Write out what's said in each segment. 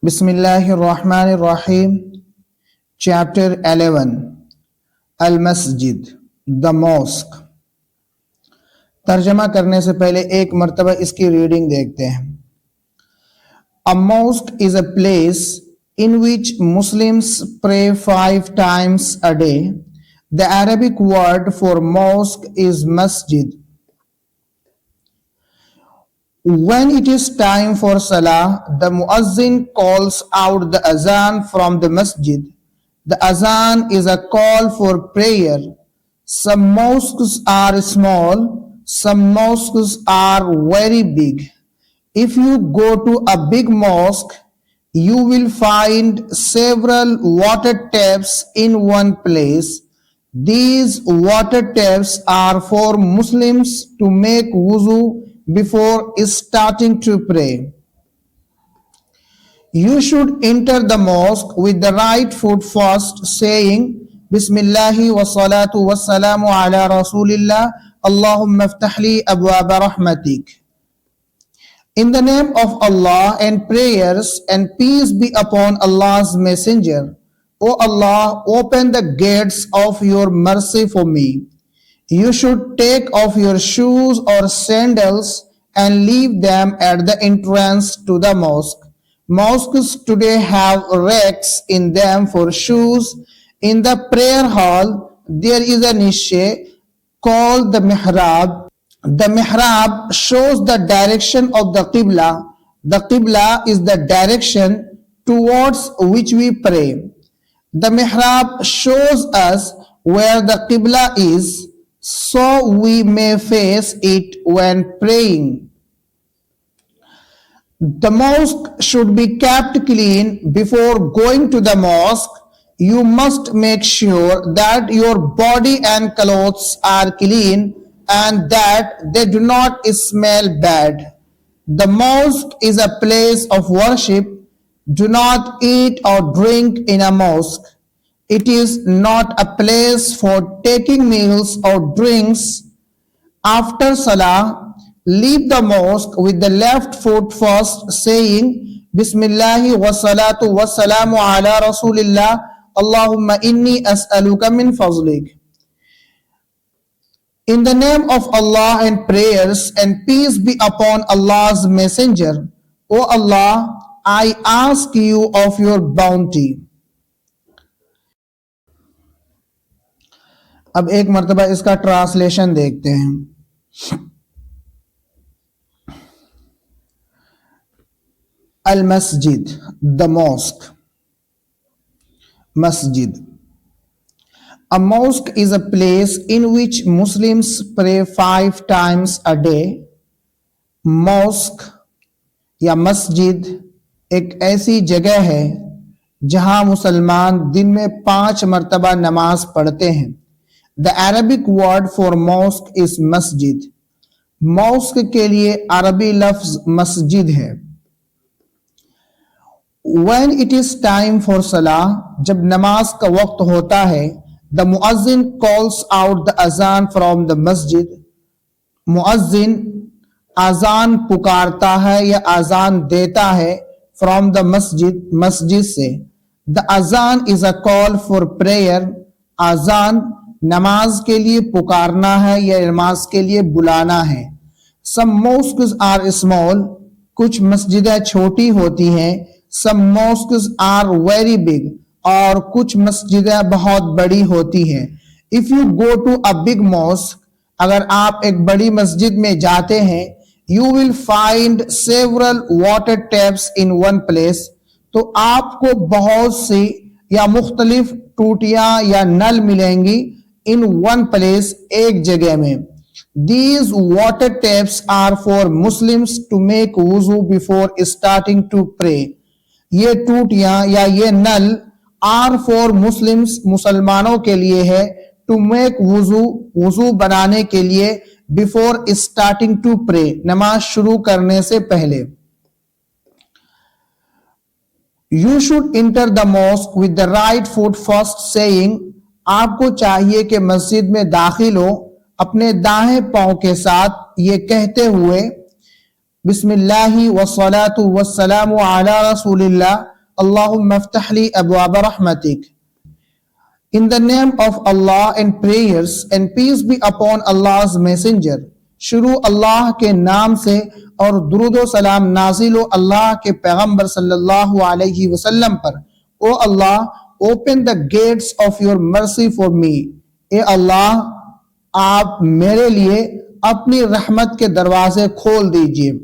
बिस्मिल्लाहिर्रहमानिर्रहीम। चैप्टर 11 अल मस्जिद the mosque. तर्जमा करने से पहले एक मर्तबा इसकी रीडिंग देखते हैं। A mosque is a place in which Muslims pray 5 times a day. The Arabic word for mosque is masjid. When it is time for Salah, the Muazzin calls out the Azan from the Masjid. The Azan is a call for prayer. Some mosques are small, some mosques are very big. If you go to a big mosque, you will find several water taps in one place. These water taps are for Muslims to make wuzu before starting to pray. You should enter the mosque with the right foot first, saying Bismillahi wa salatu wa salamu ala Rasulillah, Allahumma ftahli abwaba rahmatik. In the name of Allah, and prayers and peace be upon Allah's messenger. O Allah, open the gates of your mercy for me. You should take off your shoes or sandals and leave them at the entrance to the mosque. Mosques today have racks in them for shoes. In the prayer hall, there is a niche called the mihrab. The mihrab shows the direction of the Qibla. The Qibla is the direction towards which we pray. The mihrab shows us where the Qibla is, so we may face it when praying. The mosque should be kept clean before going to the mosque. You must make sure that your body and clothes are clean and that they do not smell bad. The mosque is a place of worship. Do not eat or drink in a mosque. It is not a place for taking meals or drinks. After Salah, leave the mosque with the left foot first, saying Bismillahi wa salatu wa salamu ala Rasulillah, Allahumma inni as'aluka min fazlik. In the name of Allah, and prayers and peace be upon Allah's messenger. O Allah, I ask you of your bounty. अब एक मर्तबा इसका translation देखते हैं। अल मस्जिद the mosque. Masjid. A mosque is a place in which Muslims pray 5 times a day. Mosque या मस्जिद एक ऐसी जगह है जहां मुसलमान दिन में 5 मरतबा नमाज पढ़ते हैं। The Arabic word for mosque is masjid. Mosque के लिए अरबी लफ्ज मस्जिद है। When it is time for salah, जब नमाज का वक्त होता है, the muazzin calls out the azan from the masjid. मुअज्जिन अजान पुकारता है या अजान देता है from the masjid, मस्जिद से। The azan is a call for prayer. अजान नमाज के लिए पुकारना है या नमाज के लिए बुलाना है। Some mosques are small. कुछ मस्जिदें छोटी होती हैं। Some mosques are very big. और कुछ मस्जिदें बहुत बड़ी होती हैं। If you go to a big mosque, अगर आप एक बड़ी मस्जिद में जाते हैं, you will find several water taps in one place. तो आपको बहुत सी या मुख्तलिफ टूटियां या नल मिलेंगी in one place, एक जगह में। These water taps are for Muslims to make wuzu before starting to pray. ये टूटियां या ये नल are for Muslims, मुसलमानों के लिए है, to make wuzu बनाने के लिए, before starting to pray, नमाज शुरू करने से पहले। You should enter the mosque with the right foot first, saying, आपको चाहिए कि मस्जिद में दाखिल हो अपने दाएं पांव के साथ ये कहते हुए बिस्मिल्लाहि वस्सलातु वस्सलामु अला रसूलिल्लाह, Allahumma aftah li abwaab rahmatik. In the name of Allah and prayers and peace be upon Allah's messenger. शुरू अल्लाह के नाम से और दुरूद सलाम नाजिल अल्लाह के पैगंबर सल्लल्लाहु अलैहि वसल्लम पर. O Allah, open the gates of your mercy for me. ए अल्लाह, आप मेरे लिए अपनी रहमत के दरवाजे खोल दीजिए.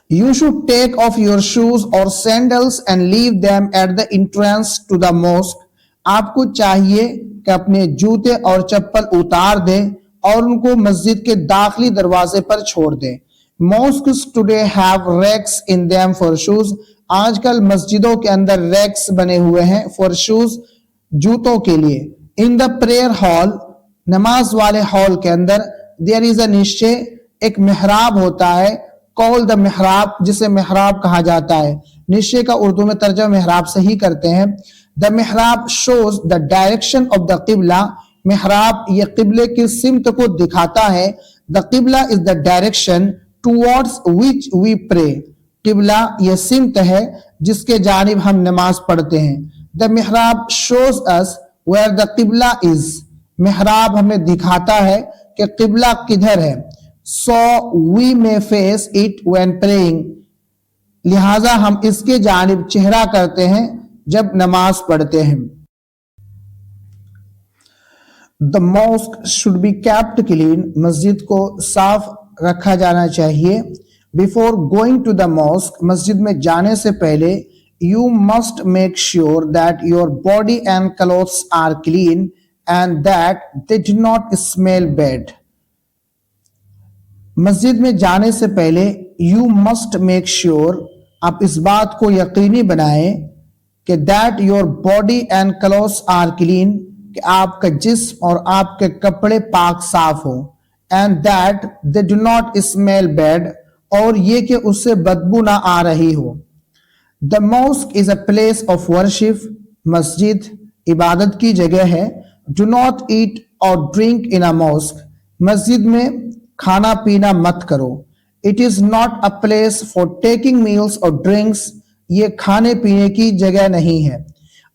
You should take off your shoes or sandals and leave them at the entrance to the mosque. आपको चाहिए कि अपने जूते और चप्पल उतार दें और उनको मस्जिद के दाखिली दरवाजे पर छोड़ दें. Mosques today have racks in them for shoes. आजकल मस्जिदों के अंदर रैक्स बने हुए हैं for shoes, जूतों के लिए. In the prayer hall, नमाज वाले हॉल के अंदर there is a निश्चय, एक मेहराब होता है, कॉल द मेहराब, जिसे मेहराब कहा जाता है. निश्चय का उर्दू में तर्जुमा मेहराब से ही करते हैं. द मेहराब shows the direction of the किबला. मेहराब ये किबले की सिमत को दिखाता है. The qibla is the direction towards which we pray. किबला ये सिमत है जिसके जानिब हम नमाज पढ़ते हैं. द मेहराब shows us where the qibla is. मेहराब हमें दिखाता है कि किबला किधर है. So we may face it when praying. लिहाजा हम इसके जानिब चेहरा करते हैं जब नमाज पढ़ते हैं. The mosque should be kept clean. मस्जिद को साफ रखा जाना चाहिए. Before going to the mosque, मस्जिद में जाने से पहले you must make sure that your body and clothes are clean and that they do not smell bad. मस्जिद में जाने से पहले यू मस्ट मेक श्योर, आप इस बात को यकीनी बनाएं कि that your body and clothes are clean, कि आपका जिस्म और आपके कपड़े पाक साफ हो. And that they do not smell bad, और ये कि उससे बदबू ना आ रही हो. The mosque is a place of worship. मस्जिद इबादत की जगह है. डू नॉट ईट और ड्रिंक इन अ मॉस्क. मस्जिद में खाना पीना मत करो. It is not a place for taking meals और ड्रिंक्स. ये खाने पीने की जगह नहीं है.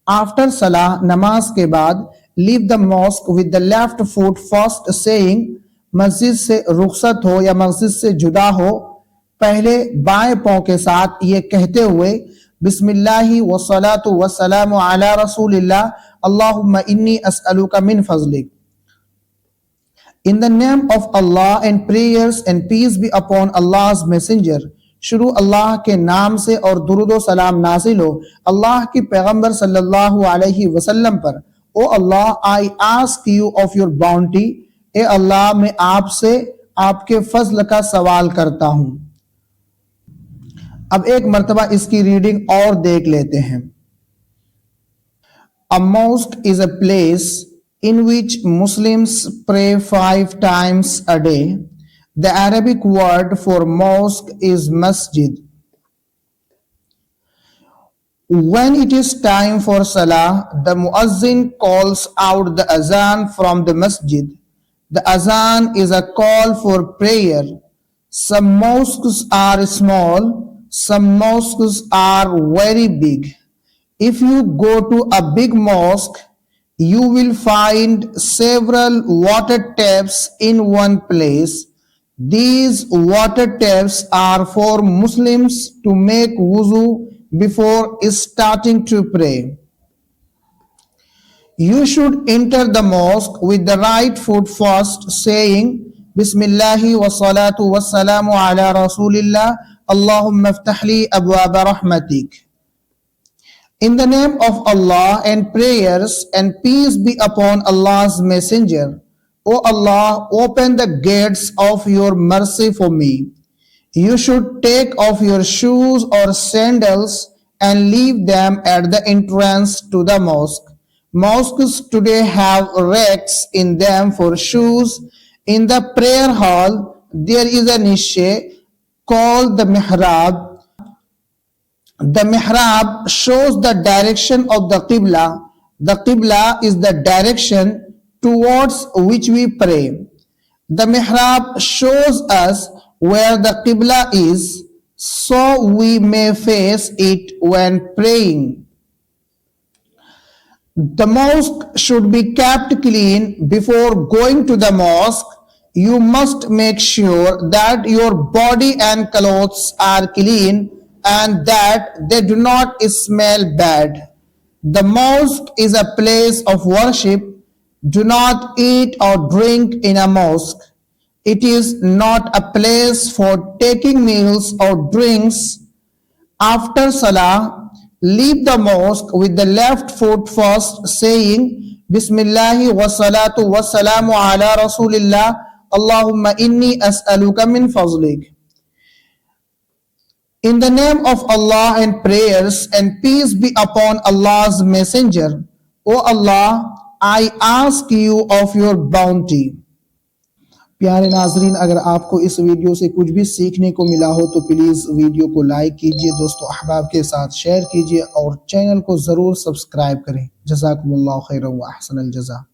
आफ्टर सलाह, नमाज के बाद, leave the mosque with the left foot first saying. मस्जिद से रुखसत हो या मस्जिद से जुदा हो पहले बाएं पांव के साथ ये कहते हुए बिस्मिल्लाहि वस्सलातु वस्सलामु अला रसूलिल्लाह अल्लाहुम्मा इन्नी अस्अलुका मिन फज़लिक. In the name of Allah and prayers and peace be upon Allah's messenger. शुरू अल्लाह के नाम से और दुरूद सलाम नाज़िल हो अल्लाह की पैगंबर सल्लल्लाहु अलैहि वसल्लम पर. O Allah, I ask you of your bounty. ए अल्लाह, मैं आपसे आपके फजल का सवाल करता हूं. अब एक मर्तबा इसकी रीडिंग और देख लेते हैं. A mosque is a place in which Muslims pray 5 times a day. The Arabic word for mosque is masjid. When it is time for salah, the muazzin calls out the azan from the masjid. The azan is a call for prayer. Some mosques are small, some mosques are very big. If you go to a big mosque, you will find several water taps in one place. These water taps are for Muslims to make wuzu before starting to pray. You should enter the mosque with the right foot first, saying Bismillahi wa salatu wa salamu ala rasulillah Allahumma aftah li abwaab rahmatik. In the name of Allah and prayers and peace be upon Allah's messenger. O Allah, open the gates of your mercy for me. You should take off your shoes or sandals and leave them at the entrance to the mosque. Mosques today have racks in them for shoes. In the prayer hall, there is a niche called the mihrab. The mihrab shows the direction of the qibla. The qibla is the direction towards which we pray. The mihrab shows us where the qibla is. so we may face it when praying. The mosque should be kept clean before going to the mosque. You must make sure that your body and clothes are clean and that they do not smell bad. The mosque is a place of worship. Do not eat or drink in a mosque. It is not a place for taking meals or drinks. After Salah, leave the mosque with the left foot first, saying, Bismillahi wa salatu wa salamu ala Rasulillah, Allahumma inni as'aluka min fazlik. In the name of Allah and prayers and peace be upon Allah's messenger. O Allah, I ask you of your bounty. प्यारे नाजरीन, अगर आपको इस video से कुछ भी सीखने को मिला हो तो प्लीज़ वीडियो को लाइक कीजिए, दोस्तों अहबाब के साथ शेयर कीजिए और चैनल को ज़रूर सब्सक्राइब करें। जज़ाकुमुल्लाहु खैरन व अहसनल जज़ा।